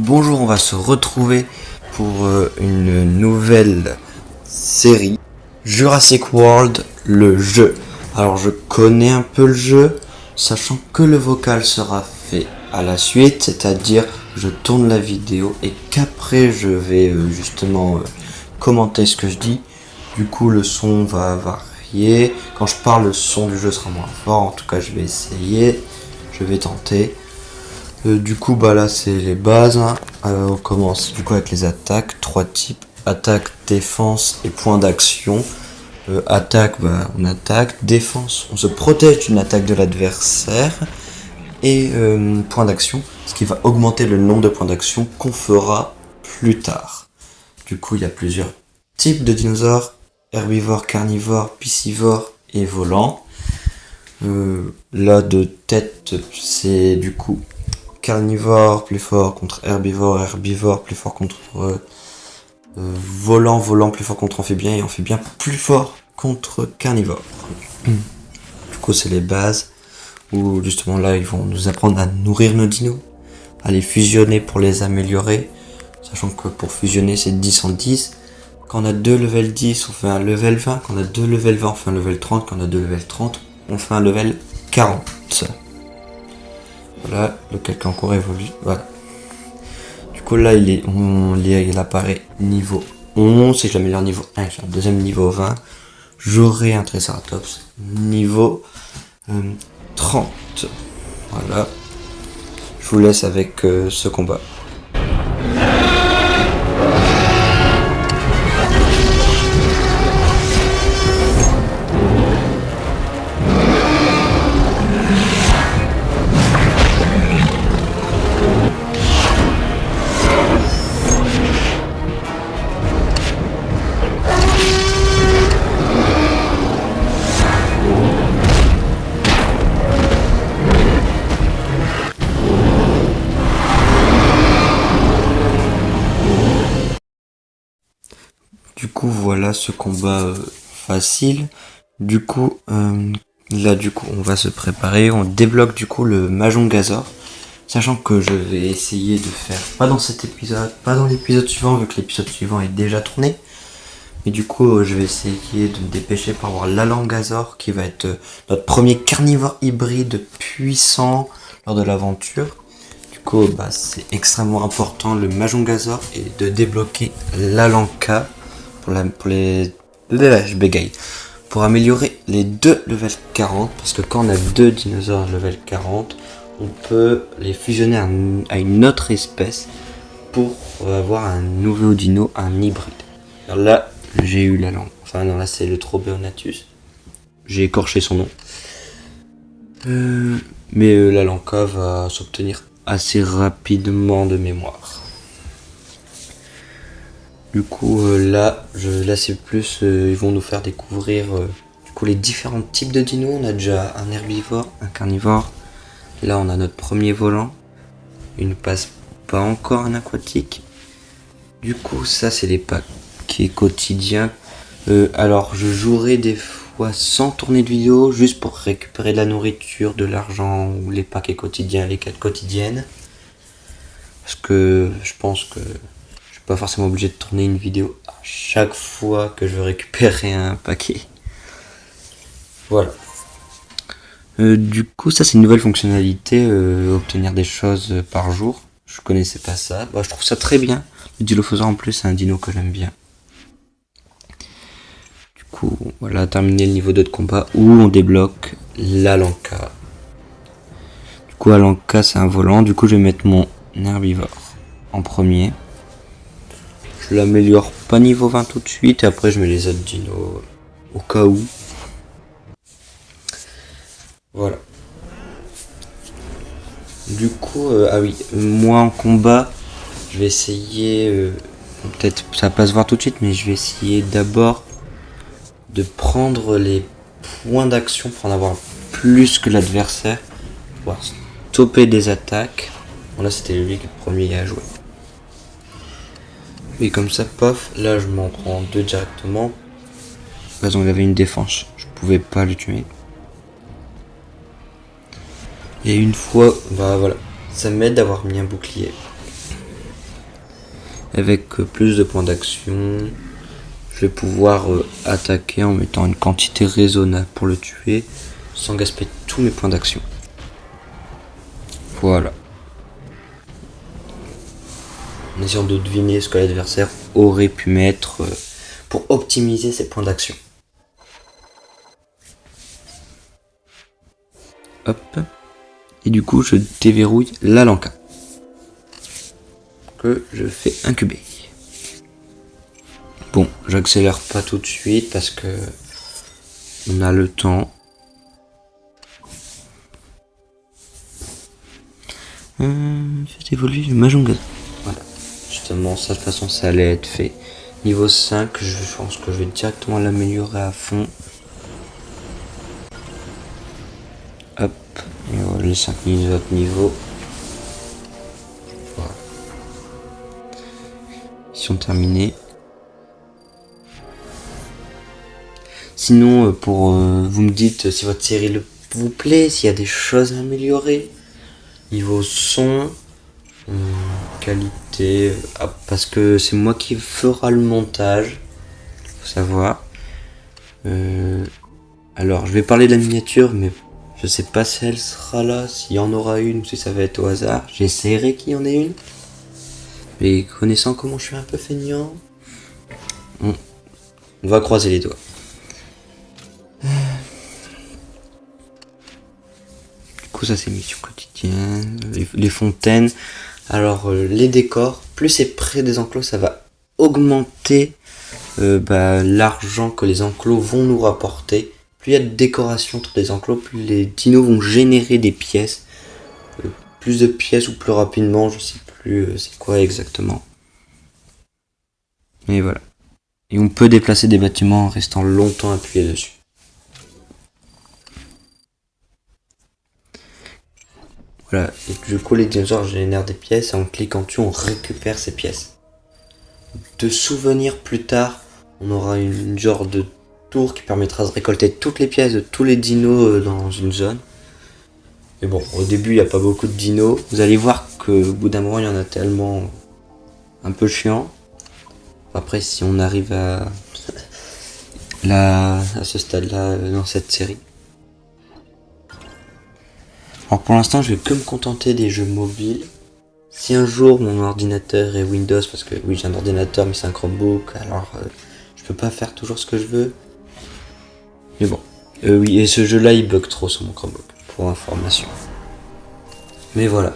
Bonjour, on va se retrouver pour une nouvelle série Jurassic World, le jeu. Alors je connais un peu le jeu, sachant que le vocal sera fait à la suite, c'est-à-dire je tourne la vidéo et qu'après je vais justement commenter ce que je dis. Du coup le son va varier, quand je parle le son du jeu sera moins fort, en tout cas je vais essayer, je vais tenter. Du coup bah là c'est les bases, hein. On commence du coup avec les attaques, 3 types, attaque, défense et point d'action. Attaque, bah on attaque, défense, on se protège d'une attaque de l'adversaire, et point d'action, ce qui va augmenter le nombre de points d'action qu'on fera plus tard. Du coup il y a plusieurs types de dinosaures, herbivores, carnivores, piscivores et volants. Là de tête c'est du coup carnivore plus fort contre herbivore, herbivore plus fort contre volant, volant plus fort contre amphibien et amphibien plus fort contre carnivore. Du coup c'est les bases où justement là ils vont nous apprendre à nourrir nos dinos, à les fusionner pour les améliorer, sachant que pour fusionner c'est 10 en 10. Quand on a 2 level 10 on fait un level 20, quand on a 2 level 20 on fait un level 30, quand on a 2 level 30 on fait un level 40. Voilà, lequel encore évolue. Voilà. Du coup là il apparaît niveau 11. Si je l'améliore niveau 1, j'ai un deuxième niveau 20. J'aurai un Triceratops niveau 30. Voilà. Je vous laisse avec ce combat. Du coup voilà ce combat facile. Du coup là du coup on va se préparer, on débloque du coup le Majongazor, sachant que je vais essayer de faire, pas dans cet épisode, pas dans l'épisode suivant vu que l'épisode suivant est déjà tourné, mais du coup je vais essayer de me dépêcher pour avoir l'Alangazor qui va être notre premier carnivore hybride puissant lors de l'aventure. Du coup bah, c'est extrêmement important le Majongazor et de débloquer l'Alanka je bégaye. Pour améliorer les 2 level 40, parce que quand on a 2 dinosaures level 40, on peut les fusionner à une autre espèce pour avoir un nouveau dino, un hybride. Alors là, j'ai eu la langue. Enfin non, là c'est le Trobeonatus. J'ai écorché son nom. Mais la Lanka va s'obtenir assez rapidement de mémoire. Du coup là c'est plus ils vont nous faire découvrir du coup les différents types de dinos. On a déjà un herbivore, un carnivore. Là on a notre premier volant. Il ne passe pas encore un aquatique. Du coup ça c'est les paquets quotidiens. Alors je jouerai des fois sans tourner de vidéo, juste pour récupérer de la nourriture, de l'argent ou les paquets quotidiens, les quêtes quotidiennes. Parce que je pense que pas forcément obligé de tourner une vidéo à chaque fois que je veux récupérer un paquet. Voilà. Du coup ça c'est une nouvelle fonctionnalité, obtenir des choses par jour. Je connaissais pas ça. Bah, je trouve ça très bien. Le Dilophosaure en plus c'est un dino que j'aime bien. Du coup voilà, terminé le niveau 2 de combat où on débloque l'Alanka. Du coup Alanka c'est un volant. Du coup je vais mettre mon herbivore en premier. Je l'améliore pas niveau 20 tout de suite et après je mets les autres dinos au cas où. Voilà. Du coup, ah oui, moi en combat, je vais essayer, peut-être ça va pas se voir tout de suite, mais je vais essayer d'abord de prendre les points d'action pour en avoir plus que l'adversaire, pour pouvoir stopper des attaques. Bon là c'était lui le premier à jouer. Et comme ça, paf, là je m'en prends 2 directement. Parce qu'il avait une défense, je pouvais pas le tuer. Et une fois, bah voilà, ça m'aide d'avoir mis un bouclier. avec plus de points d'action, je vais pouvoir attaquer en mettant une quantité raisonnable pour le tuer, sans gaspiller tous mes points d'action. Voilà. En essayant de deviner ce que l'adversaire aurait pu mettre pour optimiser ses points d'action. Hop. Et du coup, je déverrouille la Lanka. Que je fais incuber. Bon, j'accélère pas tout de suite parce que on a le temps. Faites évoluer le Mahjong Gazor. Voilà. Justement, ça de toute façon, ça allait être fait. Niveau 5, je pense que je vais directement l'améliorer à fond. Hop. Et voilà, les 5 autres niveaux. Voilà. Ils sont terminés. Sinon, vous me dites si votre série vous plaît, s'il y a des choses à améliorer. Niveau son, qualité, parce que c'est moi qui fera le montage, faut savoir. Alors, je vais parler de la miniature, mais je sais pas si elle sera là, s'il y en aura une ou si ça va être au hasard. J'essaierai qu'il y en ait une. Mais connaissant comment je suis un peu feignant, on va croiser les doigts. Ça c'est mission quotidienne, les fontaines. Alors les décors, plus c'est près des enclos, ça va augmenter l'argent que les enclos vont nous rapporter. Plus il y a de décoration autour des enclos, plus les dinos vont générer des pièces. Plus de pièces ou plus rapidement, je sais plus c'est quoi exactement. Et voilà. Et on peut déplacer des bâtiments en restant longtemps appuyé dessus. Voilà, et du coup les dinosaures génèrent des pièces et en cliquant dessus on récupère ces pièces. De souvenirs plus tard, on aura une genre de tour qui permettra de récolter toutes les pièces de tous les dinos dans une zone. Mais bon, au début il n'y a pas beaucoup de dinos. Vous allez voir qu'au bout d'un moment il y en a tellement un peu chiant. Après si on arrive à ce stade-là dans cette série. Alors pour l'instant, je vais que me contenter des jeux mobiles. Si un jour mon ordinateur est Windows, parce que oui j'ai un ordinateur mais c'est un Chromebook, alors je peux pas faire toujours ce que je veux. Mais bon, oui, et ce jeu-là il bug trop sur mon Chromebook, pour information. Mais voilà.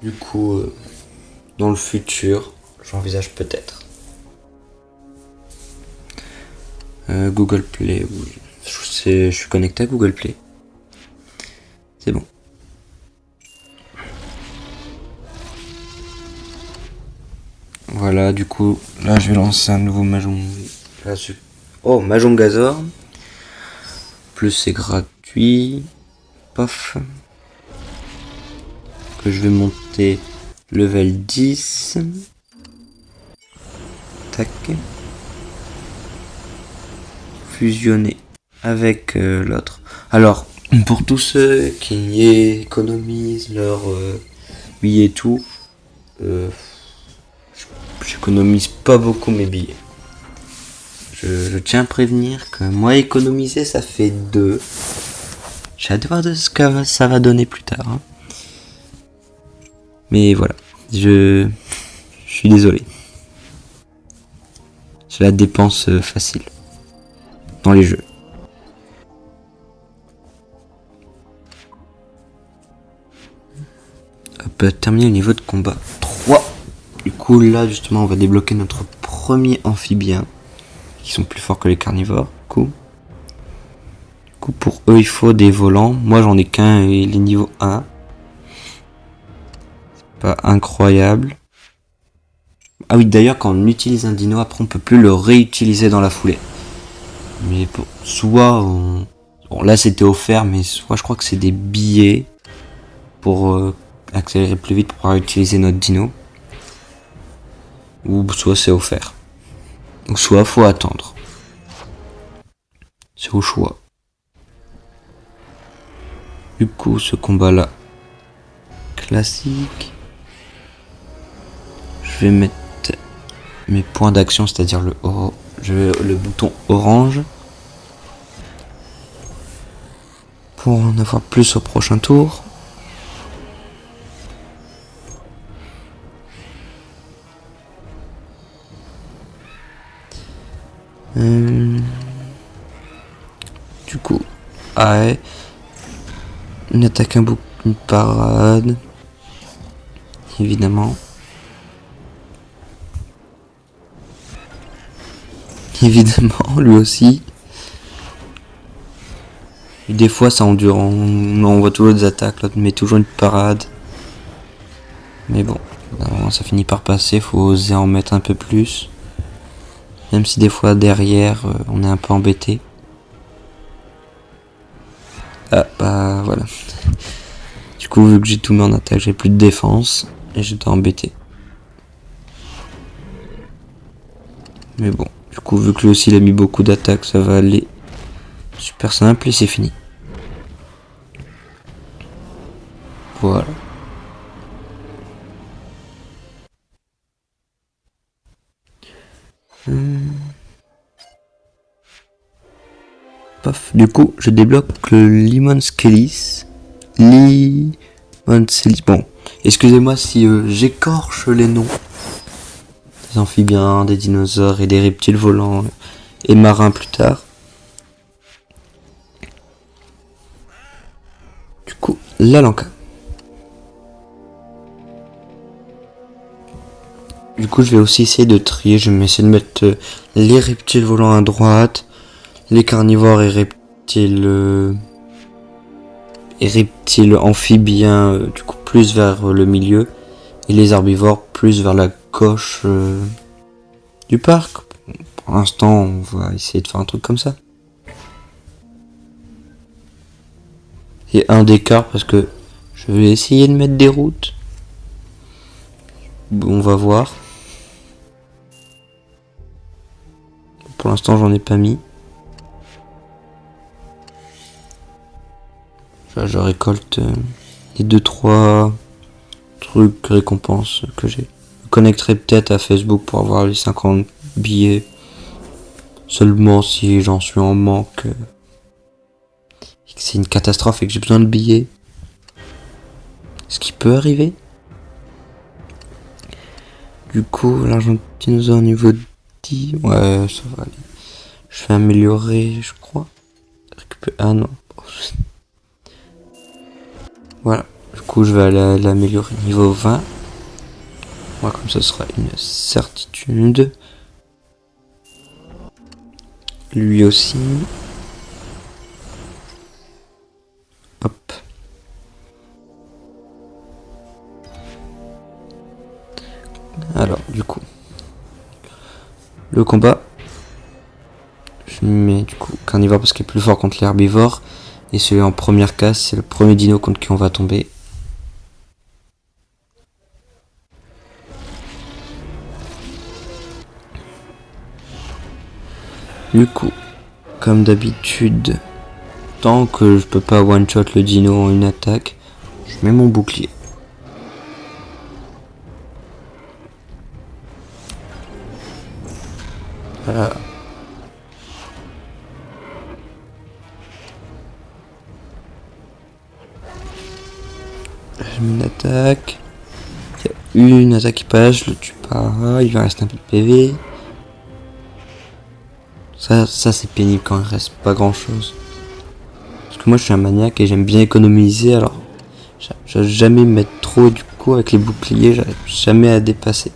Du coup, dans le futur, j'envisage peut-être. Google Play, oui. Je suis connecté à Google Play. C'est bon. Voilà, du coup, là je vais lancer un nouveau Mahjong. Mahjong Gazor. Plus c'est gratuit. Paf. Que je vais monter level 10. Tac. Fusionner avec l'autre. Alors, pour tous ceux qui économisent leur billets et tout, j'économise pas beaucoup mes billets. Je tiens à prévenir que moi économiser ça fait 2. J'ai hâte de voir de ce que ça va donner plus tard. Hein. Mais voilà, je suis désolé. C'est la dépense facile dans les jeux. Hop, terminer le niveau de combat 3. Du coup là justement on va débloquer notre premier amphibien. Qui sont plus forts que les carnivores. Du coup pour eux il faut des volants. Moi j'en ai qu'un et il est niveau 1. C'est pas incroyable. Ah oui d'ailleurs quand on utilise un dino après on peut plus le réutiliser dans la foulée. Mais soit bon là c'était offert mais soit je crois que c'est des billets pour accélérer plus vite pour pouvoir utiliser notre dino. Ou soit c'est offert. Donc soit faut attendre. C'est au choix. Du coup ce combat là classique. Je vais mettre mes points d'action, c'est-à-dire le bouton orange, pour en avoir plus au prochain tour. Du coup, ouais, une attaque, un bouc, une parade, évidemment. Évidemment, lui aussi. Et des fois, ça endure. On voit toujours des attaques, l'autre met toujours une parade. Mais bon, ça finit par passer. Faut oser en mettre un peu plus. Même si des fois, derrière, on est un peu embêté. Ah, bah voilà. Du coup, vu que j'ai tout mis en attaque, j'ai plus de défense. Et j'étais embêté. Mais bon, du coup, vu que lui aussi il a mis beaucoup d'attaques, ça va aller super simple et c'est fini. Voilà. Paf. Du coup, je débloque le Limon Skelis. Limon Skelis. Bon, excusez-moi si j'écorche les noms. Des amphibiens, des dinosaures et des reptiles volants et marins plus tard. Du coup, la Lanka. Du coup, je vais aussi essayer de trier. Je vais essayer de mettre les reptiles volants à droite, les carnivores et reptiles amphibiens du coup plus vers le milieu et les herbivores plus vers la gauche du parc. Pour l'instant, on va essayer de faire un truc comme ça. Et un d'écart parce que je vais essayer de mettre des routes. Bon, on va voir. Pour l'instant, j'en ai pas mis. Je récolte les 2-3 trucs récompenses que j'ai. Je connecterai peut-être à Facebook pour avoir les 50 billets. Seulement si j'en suis en manque. Et que c'est une catastrophe et que j'ai besoin de billets. Ce qui peut arriver. Du coup, l'Argentine au niveau 10. Ouais, ça va aller. Je vais améliorer, je crois. Ah non. Voilà. Du coup, je vais aller l'améliorer niveau 20. Moi, comme ça sera une certitude. Lui aussi. Hop. Alors, du coup. Le combat. Je mets du coup carnivore parce qu'il est plus fort contre l'herbivore. Et celui en première case, c'est le premier dino contre qui on va tomber. Du coup, comme d'habitude, tant que je peux pas one shot le dino en une attaque, je mets mon bouclier. Voilà. Je mets une attaque. Il y a une attaque qui passe, je le tue pas. Il lui reste un peu de PV. Ça c'est pénible quand il reste pas grand chose. Parce que moi je suis un maniaque et j'aime bien économiser, alors j'arrive jamais me mettre trop, du coup avec les boucliers j'arrive jamais à dépasser.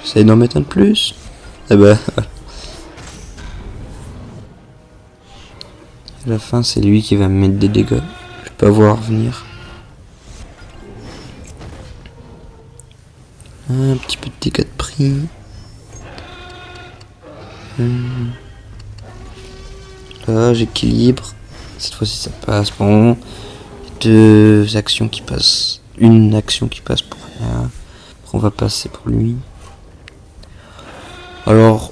J'essaye d'en mettre un de plus. Eh ben, à la fin c'est lui qui va me mettre des dégâts. Je vais pas voir venir. Un petit peu de dégâts de prix. Là j'équilibre. Cette fois-ci ça passe. Bon. Deux actions qui passent. Une action qui passe pour rien. Après on va passer pour lui. Alors,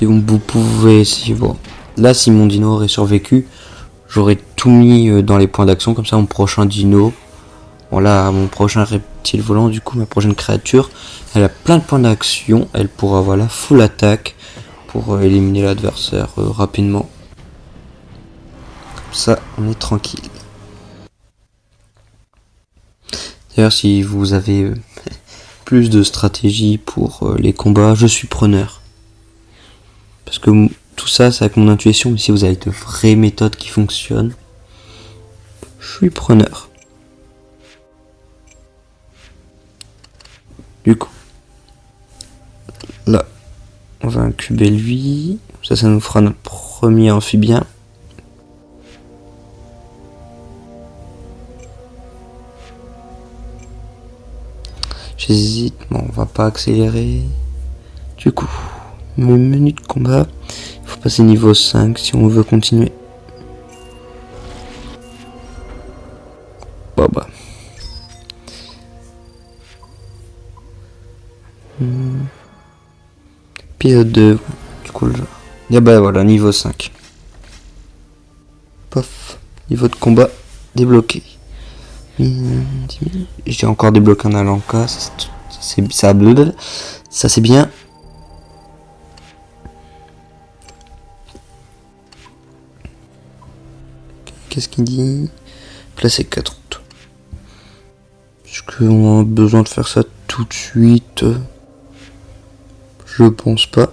vous pouvez essayer, bon, là, si mon dino aurait survécu, j'aurais tout mis dans les points d'action. Comme ça, mon prochain dino, bon là, mon prochain reptile volant, du coup, ma prochaine créature, elle a plein de points d'action. Elle pourra, voilà, full attaque pour éliminer l'adversaire rapidement. Comme ça, on est tranquille. D'ailleurs, si vous avez plus de stratégie pour les combats, je suis preneur. Parce que tout ça, c'est avec mon intuition. Mais si vous avez de vraies méthodes qui fonctionnent, je suis preneur. Du coup, là, on va incuber lui. Ça nous fera notre premier amphibien. J'hésite, bon, on va pas accélérer. Du coup, mon menu de combat, il faut passer niveau 5 si on veut continuer. Bon bah. Pilote 2, du coup, et bah voilà, niveau 5. Pof, niveau de combat débloqué. J'ai encore débloqué un Alanka, ça c'est bien. Qu'est-ce qu'il dit? Placer 4 routes. Est-ce qu'on a besoin de faire ça tout de suite? Je pense pas.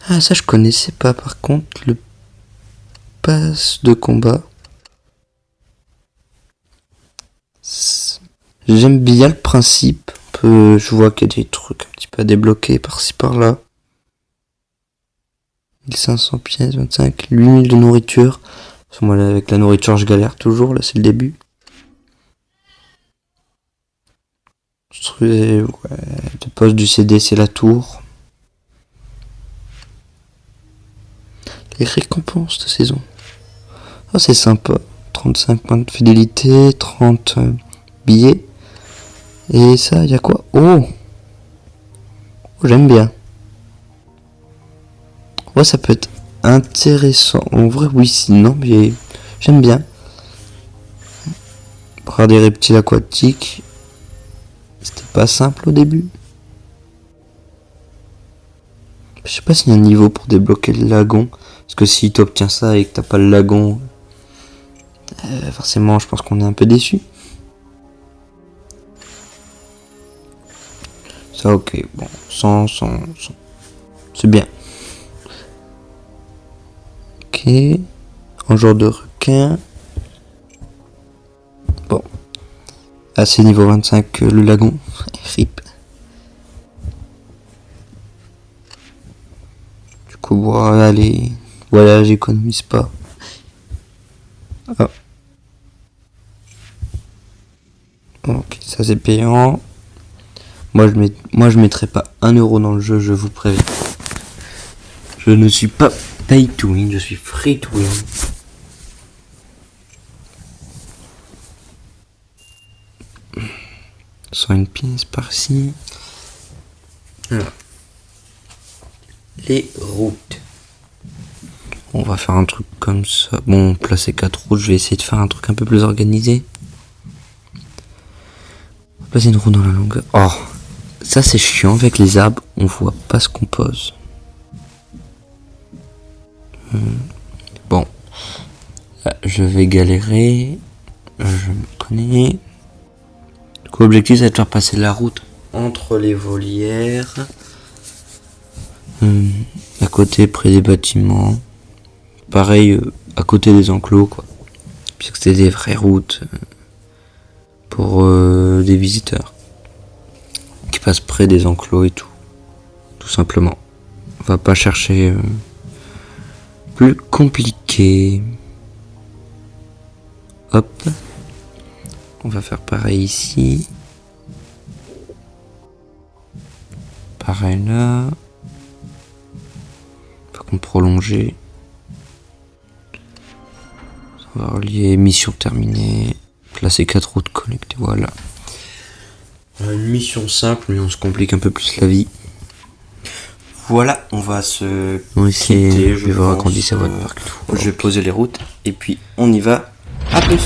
Ah, ça je connaissais pas par contre, le pass de combat. J'aime bien le principe. Je vois qu'il y a des trucs un petit peu à débloquer par-ci par-là. 1500 pièces, 25, 8000 de nourriture. Moi, là, avec la nourriture, je galère toujours. Là, c'est le début. Ouais, le poste du CD, c'est la tour. Les récompenses de saison. Ah, c'est sympa. 35 points de fidélité, 30 billets. Et ça, il y a quoi? Oh, j'aime bien. Ouais, ça peut être intéressant. En vrai, oui, sinon, mais j'aime bien. Pour des reptiles aquatiques, c'était pas simple au début. Je sais pas s'il y a un niveau pour débloquer le lagon. Parce que si tu obtiens ça et que t'as pas le lagon, forcément, je pense qu'on est un peu déçu. Ça, ok, bon, 100. C'est bien. Ok, un genre de requin. Bon, ah, c'est niveau 25 le lagon. Rip. Du coup, voilà, voilà, j'économise pas. Ah. Ok, ça c'est payant. Moi je mettrai pas 1 euro dans le jeu, je vous préviens. Je ne suis pas pay to win, je suis free to win. Soit une pièce par-ci. Alors. Les routes. On va faire un truc comme ça. Bon, placer 4 routes, je vais essayer de faire un truc un peu plus organisé. On va placer une roue dans la longueur. Oh, ça c'est chiant avec les arbres, on voit pas ce qu'on pose. Bon, là, je vais galérer. Je me connais. Du coup, l'objectif c'est de faire passer la route entre les volières. À côté, près des bâtiments. Pareil, à côté des enclos, quoi. Puisque c'est des vraies routes pour des visiteurs qui passent près des enclos et tout. Tout simplement. On va pas chercher plus compliqué. Hop. On va faire pareil ici. Pareil là. Par contre, prolonger. On va relier mission terminée. Placer 4 routes connectées. Voilà. Une mission simple, mais on se complique un peu plus la vie. voilà, on va se Oui, quitter, je vais voir pense. qu'on dit ça va de partout. Je vais poser les routes et puis on y va. À plus.